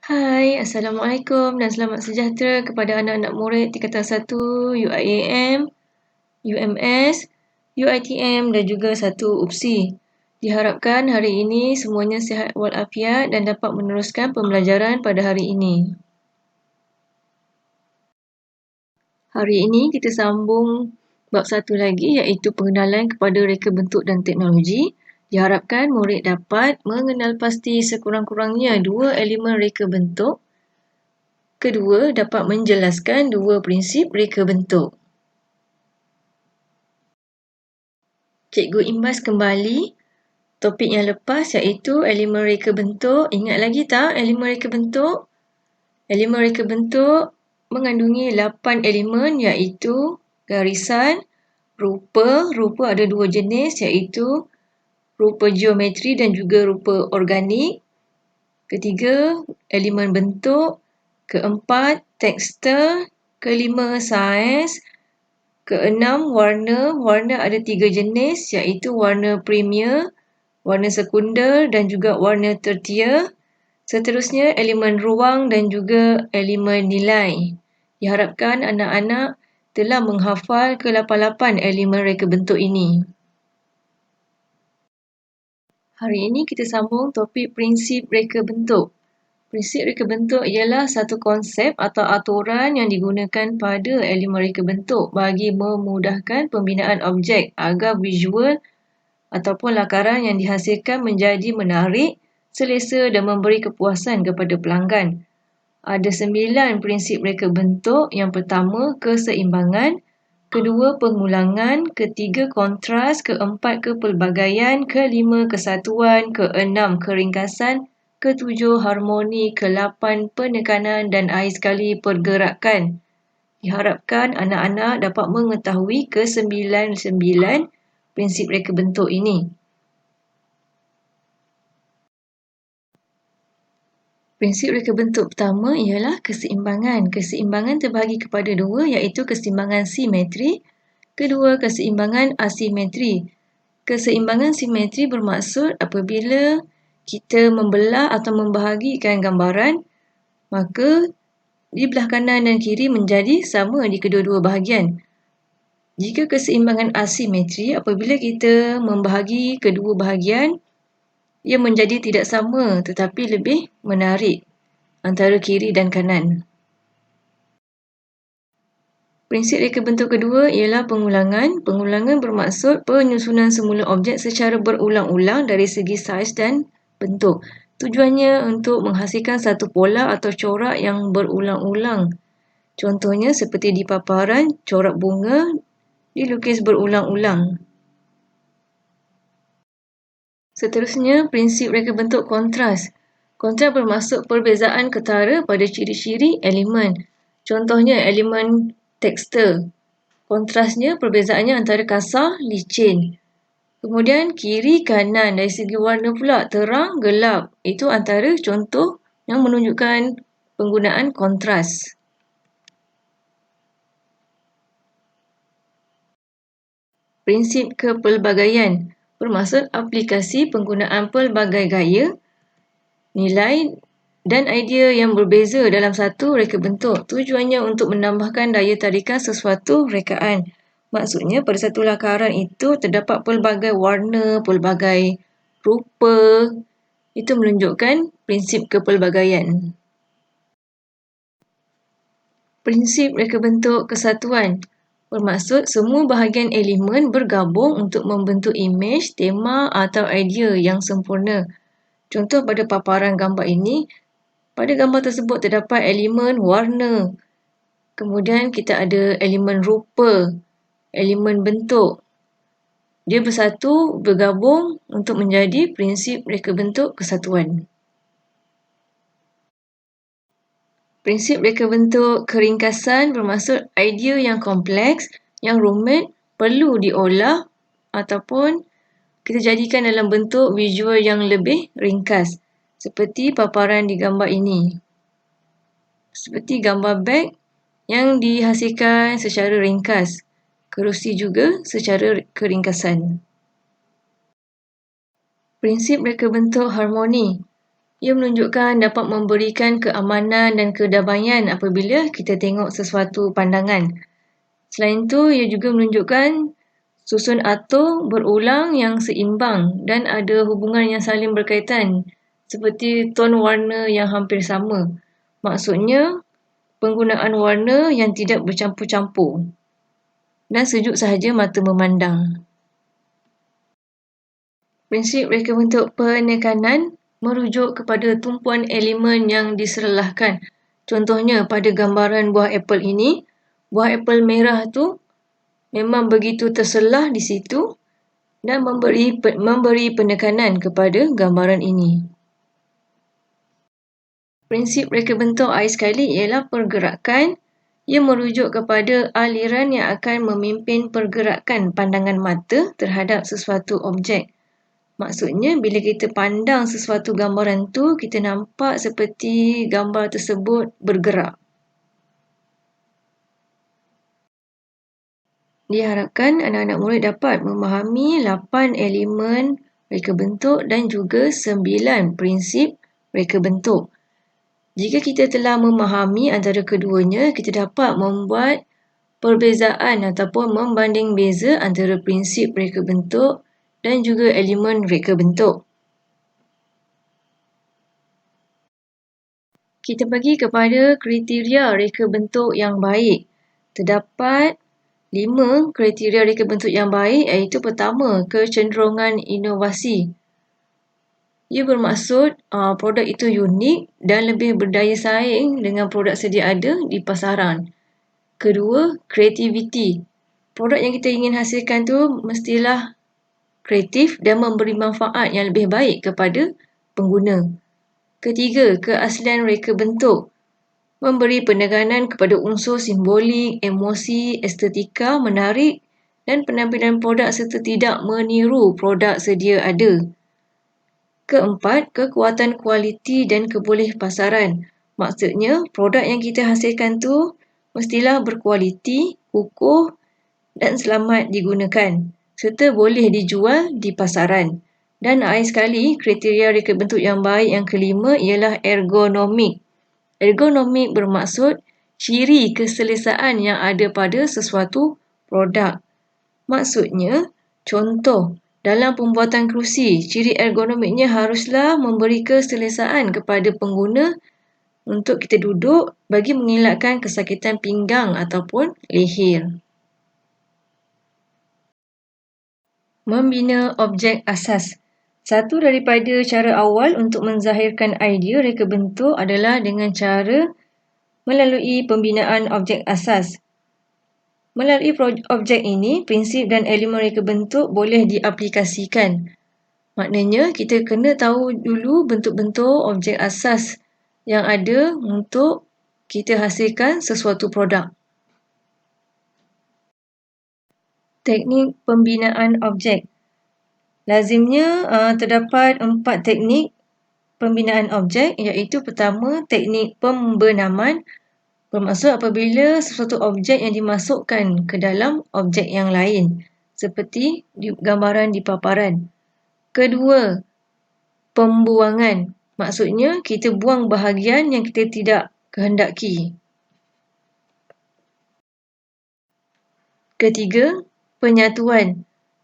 Hai, Assalamualaikum dan selamat sejahtera kepada anak-anak murid tingkatan 1 UIAM, UMS, UITM dan juga 1 UPSI. Diharapkan hari ini semuanya sihat walafiat dan dapat meneruskan pembelajaran pada hari ini. Hari ini kita sambung bab 1 lagi iaitu pengenalan kepada reka bentuk dan teknologi. Diharapkan murid dapat mengenal pasti sekurang-kurangnya 2 elemen reka bentuk. Kedua, dapat menjelaskan 2 prinsip reka bentuk. Cikgu imbas kembali topik yang lepas iaitu elemen reka bentuk. Ingat lagi tak elemen reka bentuk? Elemen reka bentuk mengandungi 8 elemen iaitu garisan, rupa. Rupa ada 2 jenis iaitu rupa geometri dan juga rupa organik. Ketiga, elemen bentuk. Keempat, tekstur. Kelima, saiz. Keenam, warna. Warna ada 3 jenis iaitu warna premier, warna sekunder dan juga warna tertier. Seterusnya, elemen ruang dan juga elemen nilai. Diharapkan anak-anak telah menghafal ke-8 elemen reka bentuk ini. Hari ini kita sambung topik prinsip reka bentuk. Prinsip reka bentuk ialah satu konsep atau aturan yang digunakan pada elemen reka bentuk bagi memudahkan pembinaan objek agar visual ataupun lakaran yang dihasilkan menjadi menarik, selesa dan memberi kepuasan kepada pelanggan. Ada 9 prinsip reka bentuk. Yang pertama, keseimbangan. Kedua, pengulangan. Ketiga, kontras. Keempat, kepelbagaian. Kelima, kesatuan. Keenam, keringkasan. Ketujuh, harmoni. Ke-8, penekanan. Dan akhir sekali, pergerakan. Diharapkan anak-anak dapat mengetahui ke-9 prinsip reka bentuk ini. Prinsip reka bentuk pertama ialah keseimbangan. Keseimbangan terbahagi kepada 2 iaitu keseimbangan simetri. Kedua, keseimbangan asimetri. Keseimbangan simetri bermaksud apabila kita membelah atau membahagikan gambaran, maka di belah kanan dan kiri menjadi sama di kedua-dua bahagian. Jika keseimbangan asimetri, apabila kita membahagi kedua bahagian, ia menjadi tidak sama tetapi lebih menarik antara kiri dan kanan. Prinsip reka bentuk kedua ialah pengulangan. Pengulangan bermaksud penyusunan semula objek secara berulang-ulang dari segi saiz dan bentuk. Tujuannya untuk menghasilkan satu pola atau corak yang berulang-ulang. Contohnya seperti di paparan, corak bunga dilukis berulang-ulang. Seterusnya, prinsip reka bentuk kontras. Kontras bermaksud perbezaan ketara pada ciri-ciri elemen. Contohnya elemen tekstur. Kontrasnya perbezaannya antara kasar, licin. Kemudian kiri, kanan dari segi warna pula terang, gelap. Itu antara contoh yang menunjukkan penggunaan kontras. Prinsip kepelbagaian bermaksud aplikasi penggunaan pelbagai gaya, nilai dan idea yang berbeza dalam satu reka bentuk. Tujuannya untuk menambahkan daya tarikan sesuatu rekaan. Maksudnya pada satu lakaran itu terdapat pelbagai warna, pelbagai rupa. Itu menunjukkan prinsip kepelbagaian. Prinsip reka bentuk kesatuan bermaksud semua bahagian elemen bergabung untuk membentuk imej, tema atau idea yang sempurna. Contoh pada paparan gambar ini, pada gambar tersebut terdapat elemen warna. Kemudian kita ada elemen rupa, elemen bentuk. Dia bersatu, bergabung untuk menjadi prinsip reka bentuk kesatuan. Prinsip reka bentuk keringkasan bermaksud idea yang kompleks, yang rumit, perlu diolah ataupun kita jadikan dalam bentuk visual yang lebih ringkas. Seperti paparan di gambar ini. Seperti gambar beg yang dihasilkan secara ringkas. Kerusi juga secara keringkasan. Prinsip reka bentuk harmoni Ia menunjukkan dapat memberikan keamanan dan kedamaian apabila kita tengok sesuatu pandangan. Selain itu, ia juga menunjukkan susun atom berulang yang seimbang dan ada hubungan yang saling berkaitan seperti ton warna yang hampir sama. Maksudnya, penggunaan warna yang tidak bercampur-campur dan sejuk sahaja mata memandang. Prinsip reka bentuk penekanan merujuk kepada tumpuan elemen yang diserlahkan. Contohnya pada gambaran buah apel ini, buah apel merah tu memang begitu terselah di situ dan memberi penekanan kepada gambaran ini. Prinsip reka bentuk air sekali ialah pergerakan. Ia merujuk kepada aliran yang akan memimpin pergerakan pandangan mata terhadap sesuatu objek. Maksudnya, bila kita pandang sesuatu gambaran tu, kita nampak seperti gambar tersebut bergerak. Diharapkan anak-anak murid dapat memahami 8 elemen reka bentuk dan juga 9 prinsip reka bentuk. Jika kita telah memahami antara keduanya, kita dapat membuat perbezaan ataupun membanding beza antara prinsip reka bentuk dan juga elemen reka bentuk. Kita pergi kepada kriteria reka bentuk yang baik. Terdapat 5 kriteria reka bentuk yang baik, iaitu pertama, kecenderungan inovasi. Ia bermaksud produk itu unik dan lebih berdaya saing dengan produk sedia ada di pasaran. Kedua, kreativiti. Produk yang kita ingin hasilkan tu mestilah kreatif dan memberi manfaat yang lebih baik kepada pengguna. Ketiga, keaslian reka bentuk. Memberi penekanan kepada unsur simbolik, emosi, estetika, menarik dan penampilan produk serta tidak meniru produk sedia ada. Keempat, kekuatan kualiti dan kebolehpasaran. Maksudnya, produk yang kita hasilkan tu mestilah berkualiti, kukuh dan selamat digunakan serta boleh dijual di pasaran. Dan akhir sekali, kriteria reka bentuk yang baik yang kelima ialah ergonomik. Ergonomik bermaksud ciri keselesaan yang ada pada sesuatu produk. Maksudnya, contoh, dalam pembuatan kerusi, ciri ergonomiknya haruslah memberi keselesaan kepada pengguna untuk kita duduk bagi mengelakkan kesakitan pinggang ataupun leher. Membina objek asas. Satu daripada cara awal untuk menzahirkan idea reka bentuk adalah dengan cara melalui pembinaan objek asas. Melalui objek ini, prinsip dan elemen reka bentuk boleh diaplikasikan. Maknanya, kita kena tahu dulu bentuk-bentuk objek asas yang ada untuk kita hasilkan sesuatu produk. Teknik pembinaan objek. Lazimnya terdapat 4 teknik pembinaan objek, iaitu pertama, teknik pembenaman. Bermaksud apabila sesuatu objek yang dimasukkan ke dalam objek yang lain, seperti gambaran di paparan. Kedua, pembuangan. Maksudnya kita buang bahagian yang kita tidak kehendaki. Ketiga, penyatuan,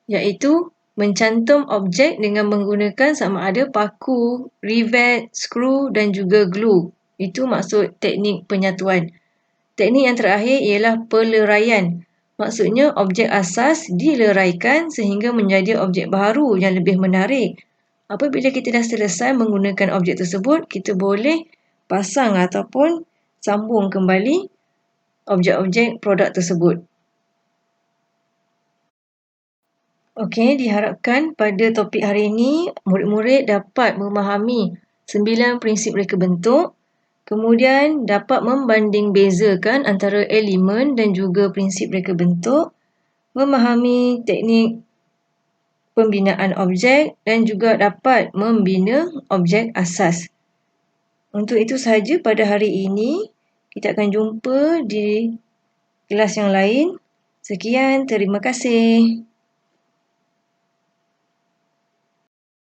iaitu mencantum objek dengan menggunakan sama ada paku, rivet, skru dan juga glue. Itu maksud teknik penyatuan. Teknik yang terakhir ialah peleraian. Maksudnya objek asas dileraikan sehingga menjadi objek baru yang lebih menarik. Apabila kita dah selesai menggunakan objek tersebut, kita boleh pasang ataupun sambung kembali objek-objek produk tersebut. Okey, diharapkan pada topik hari ini, murid-murid dapat memahami 9 prinsip reka bentuk, kemudian dapat membanding bezakan antara elemen dan juga prinsip reka bentuk, memahami teknik pembinaan objek dan juga dapat membina objek asas. Untuk itu sahaja pada hari ini. Kita akan jumpa di kelas yang lain. Sekian, terima kasih.